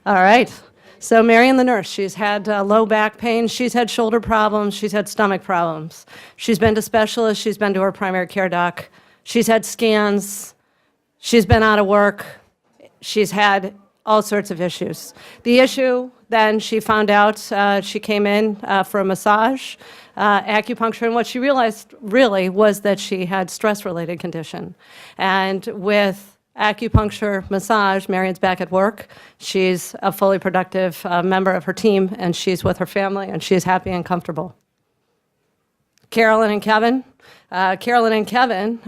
All right. So Marion the nurse, she's had low back pain, she's had shoulder problems, she's had stomach problems. She's been to specialists, she's been to her primary care doc, she's had scans, she's been out of work, she's had all sorts of issues. The issue, then she found out, she came in for a massage, acupuncture, and what she realized really was that she had stress-related condition. And with acupuncture, massage, Marion's back at work. She's a fully productive member of her team, and she's with her family, and she's happy and comfortable. Carolyn and Kevin. Carolyn and Kevin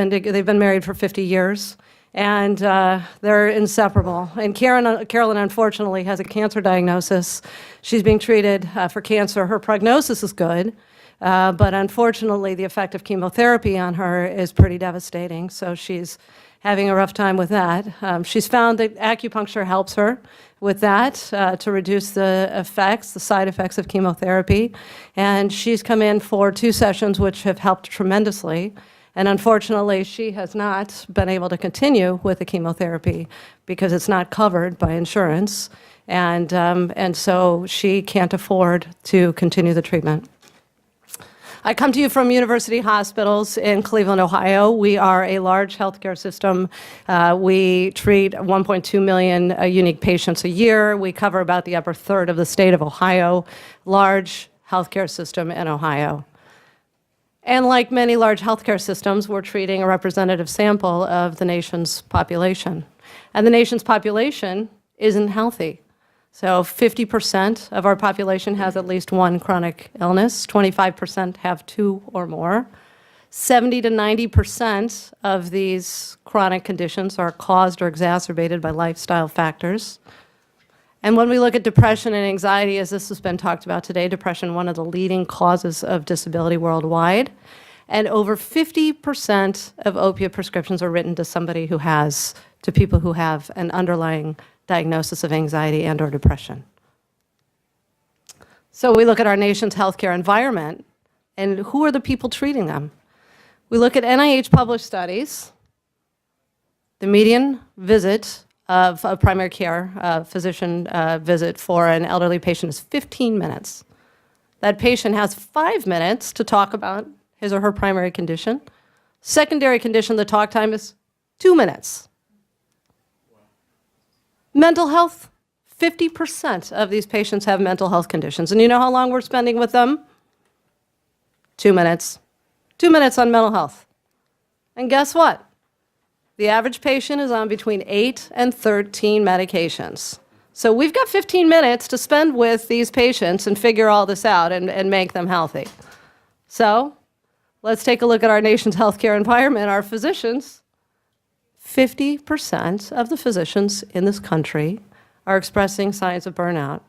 they've been married for 50 years, and they're inseparable. And Carolyn, unfortunately, has a cancer diagnosis. She's being treated for cancer. Her prognosis is good, but unfortunately, the effect of chemotherapy on her is pretty devastating, so she's having a rough time with that. She's found that acupuncture helps her with that to reduce the side effects of chemotherapy. And she's come in for 2 sessions, which have helped tremendously. And unfortunately, she has not been able to continue with the chemotherapy because it's not covered by insurance. And so she can't afford to continue the treatment. I come to you from University Hospitals in Cleveland, Ohio. We are a large healthcare system. We treat 1.2 million unique patients a year. We cover about the upper third of the state of Ohio. Large healthcare system in Ohio. And like many large healthcare systems, we're treating a representative sample of the nation's population. And the nation's population isn't healthy. So 50% of our population has at least one chronic illness, 25% have 2 or more. 70 to 90% of these chronic conditions are caused or exacerbated by lifestyle factors. And when we look at depression and anxiety, as this has been talked about today, depression, one of the leading causes of disability worldwide. And over 50% of opiate prescriptions are written to people who have an underlying diagnosis of anxiety and or depression. So we look at our nation's healthcare environment, and who are the people treating them? We look at NIH published studies. The median visit of a primary care physician visit for an elderly patient is 15 minutes. That patient has 5 minutes to talk about his or her primary condition. Secondary condition, the talk time is 2 minutes. Mental health, 50% of these patients have mental health conditions. And you know how long we're spending with them? 2 minutes. 2 minutes on mental health. And guess what? The average patient is on between 8 and 13 medications. So we've got 15 minutes to spend with these patients and figure all this out and make them healthy. So let's take a look at our nation's healthcare environment. Our physicians, 50% of the physicians in this country are expressing signs of burnout.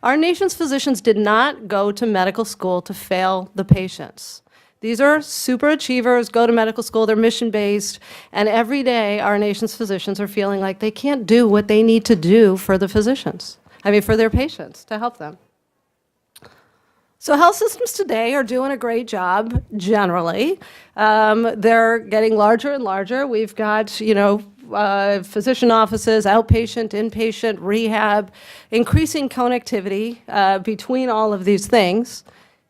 Our nation's physicians did not go to medical school to fail the patients. These are super achievers, go to medical school, they're mission-based, and every day our nation's physicians are feeling like they can't do what they need to do for the for their patients, to help them. So health systems today are doing a great job, generally. They're getting larger and larger. We've got, physician offices, outpatient, inpatient, rehab, increasing connectivity between all of these things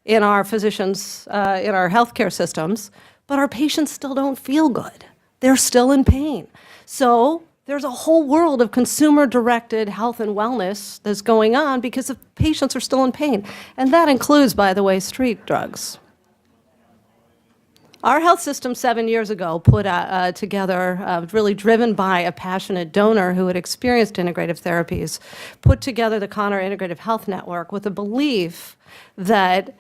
in our physicians, in our healthcare systems, but our patients still don't feel good. They're still in pain. So there's a whole world of consumer-directed health and wellness that's going on because the patients are still in pain. And that includes, by the way, street drugs. Our health system 7 years ago put together, really driven by a passionate donor who had experienced integrative therapies, put together the Connor Integrative Health Network with a belief that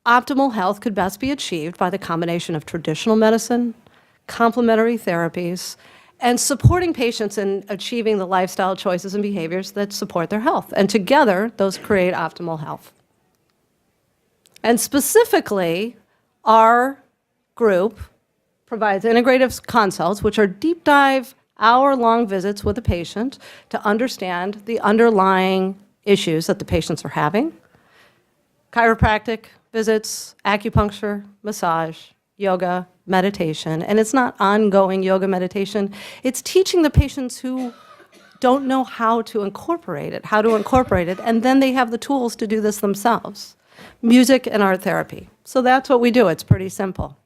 optimal health could best be achieved by the combination of traditional medicine, complementary therapies, and supporting patients in achieving the lifestyle choices and behaviors that support their health. And together, those create optimal health. And specifically, our group provides integrative consults, which are deep dive, hour-long visits with a patient to understand the underlying issues that the patients are having. Chiropractic visits, acupuncture, massage, yoga, meditation, and it's not ongoing yoga meditation. It's teaching the patients who don't know how to incorporate it, and then they have the tools to do this themselves. Music and art therapy. So that's what we do. It's pretty simple.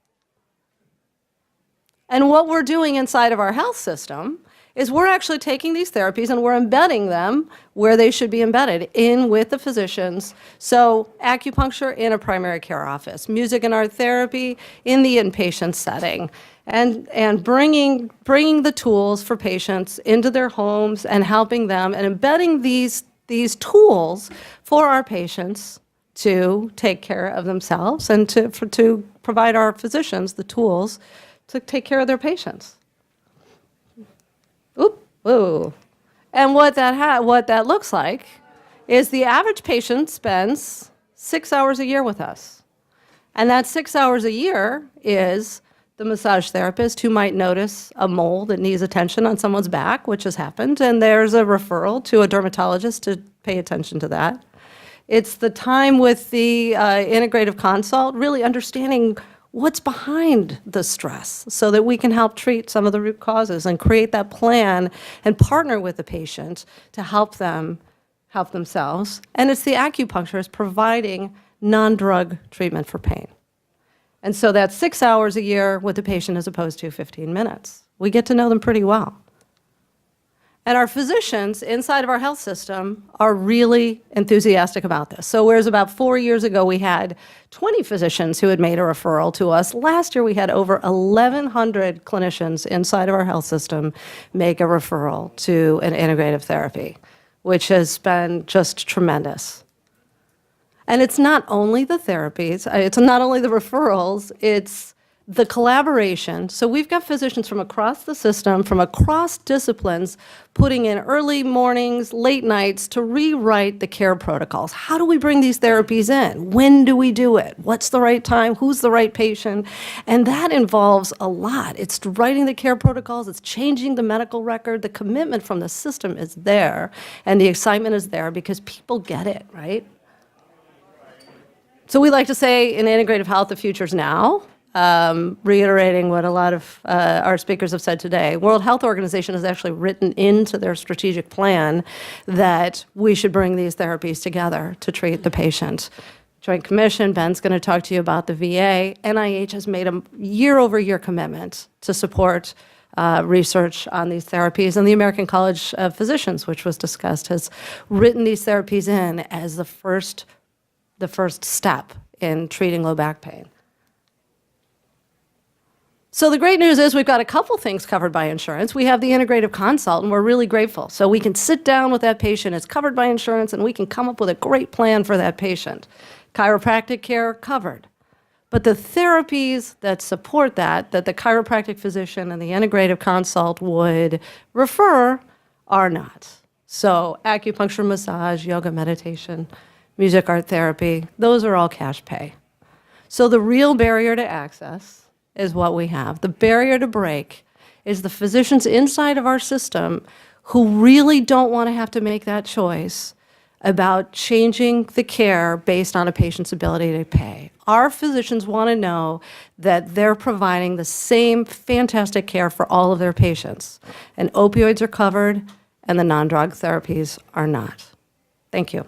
And what we're doing inside of our health system is we're actually taking these therapies and we're embedding them where they should be embedded, in with the physicians. So acupuncture in a primary care office, music and art therapy in the inpatient setting, and bringing the tools for patients into their homes and helping them and embedding these tools for our patients to take care of themselves and to provide our physicians the tools to take care of their patients. Ooh. And what that looks like is the average patient spends 6 hours a year with us. And that 6 hours a year is the massage therapist who might notice a mole that needs attention on someone's back, which has happened, and there's a referral to a dermatologist to pay attention to that. It's the time with the integrative consult, really understanding what's behind the stress so that we can help treat some of the root causes and create that plan and partner with the patient to help them help themselves. And it's the acupuncturist providing non-drug treatment for pain. And so that's 6 hours a year with the patient as opposed to 15 minutes. We get to know them pretty well. And our physicians inside of our health system are really enthusiastic about this. So whereas about 4 years ago we had 20 physicians who had made a referral to us, last year we had over 1,100 clinicians inside of our health system make a referral to an integrative therapy, which has been just tremendous. And it's not only the therapies, it's not only the referrals, it's the collaboration. So we've got physicians from across the system, from across disciplines, putting in early mornings, late nights to rewrite the care protocols. How do we bring these therapies in? When do we do it? What's the right time? Who's the right patient? And that involves a lot. It's writing the care protocols, it's changing the medical record. The commitment from the system is there, and the excitement is there because people get it, right? So we like to say in integrative health, the future's now. Reiterating what a lot of our speakers have said today, World Health Organization has actually written into their strategic plan that we should bring these therapies together to treat the patient. Joint Commission, Ben's going to talk to you about the VA. NIH has made a year-over-year commitment to support research on these therapies, and the American College of Physicians, which was discussed, has written these therapies in as the first step in treating low back pain. So the great news is we've got a couple things covered by insurance. We have the integrative consult, and we're really grateful. So we can sit down with that patient, it's covered by insurance, and we can come up with a great plan for that patient. Chiropractic care, covered. But the therapies that support that the chiropractic physician and the integrative consult would refer are not. So acupuncture, massage, yoga, meditation, music, art therapy, those are all cash pay. So the real barrier to access is what we have. The barrier to break is the physicians inside of our system who really don't want to have to make that choice about changing the care based on a patient's ability to pay. Our physicians want to know that they're providing the same fantastic care for all of their patients. And opioids are covered and the non-drug therapies are not. Thank you.